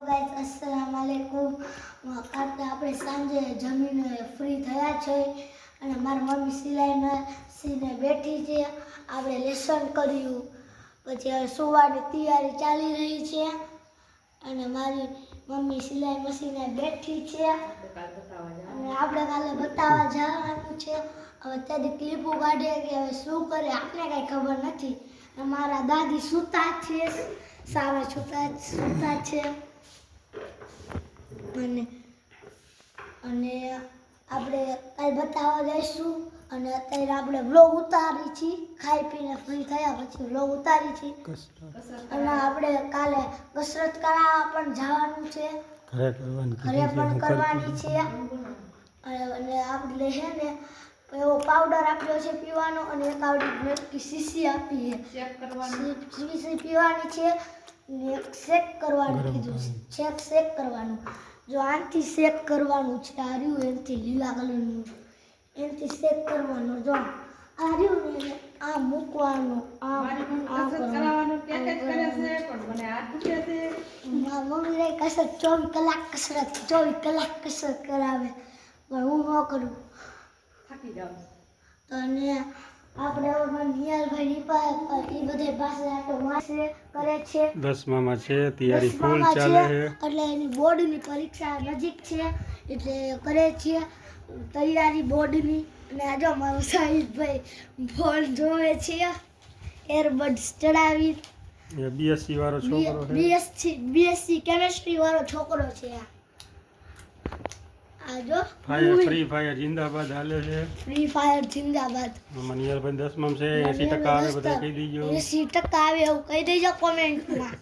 Guys अस्सलाम वालेकुम। આપણે સાંજે જમીને ફ્રી થયા છે અને મારી મમ્મી સિલાઈને બેઠી છે। આપણે લેસન કર્યું પછી હવે સુવાની તૈયારી ચાલી રહી છે અને મારી મમ્મી સિલાઈ મશીને બેઠી છે અને આપણે કાલે બતાવવા જવાનું છે। હવે ત્યાંથી ક્લિપો કાઢીએ કે હવે શું કરે આપણે કાંઈ ખબર નથી। મારા દાદી સૂતા છે, સામે સૂતા છે અને આપણે કાલ બતાવવા જઈશું અને અત્યારે આપણે વ્લોગ ઉતારી છીએ। ખાઈ પીને ફ્રી થયા પછી વ્લોગ ઉતારી છીએ અને આપણે કાલે કસરત કરાવવા પણ જવાનું છે, ઘરે પણ કરવાની છે અને આપણે છે ને એવો પાવડર આપ્યો છે પીવાનો અને એક આવડી શીશી આપી છે શીશી પીવાની છે ને શેક કરવાનું કીધું છે। શેક કરવાનું જો આનથી શેક કરવાનું છે, આ રહ્યું એનથી લીલા કલરનું એનથી શેક કરવાનું જો આ રહ્યું ને આ મૂકવાનું મમ્મી કસરત 24 કલાક કસરત કરાવે પણ હું ન કરું થાકી જાઉં અને આપણે નિયાલભાઈ એ બધે પાસે આટો માસે કરે છે, 10માં છે, તૈયારી ફૂલ ચાલે છે એટલે એની બોર્ડની પરીક્ષા નજીક છે એટલે કરે છે તૈયારી બોર્ડની। અને આજો મારો સાહિદભાઈ ફોન જોવે છે એરબડ્સ ચડાવી। બીએસસી વાળો છોકરો છે, બીએસસી કેમિસ્ટ્રી વાળો છોકરો છે। આજો ફ્રી ફાયર જિંદાબાદ હાલે છે, ફ્રી ફાયર જિંદાબાદ। મનિયાલભાઈ 10માં છે, 80% આવે બધા કહી દીજો, 80% આવે એવું કહી દેજો કોમેન્ટમાં।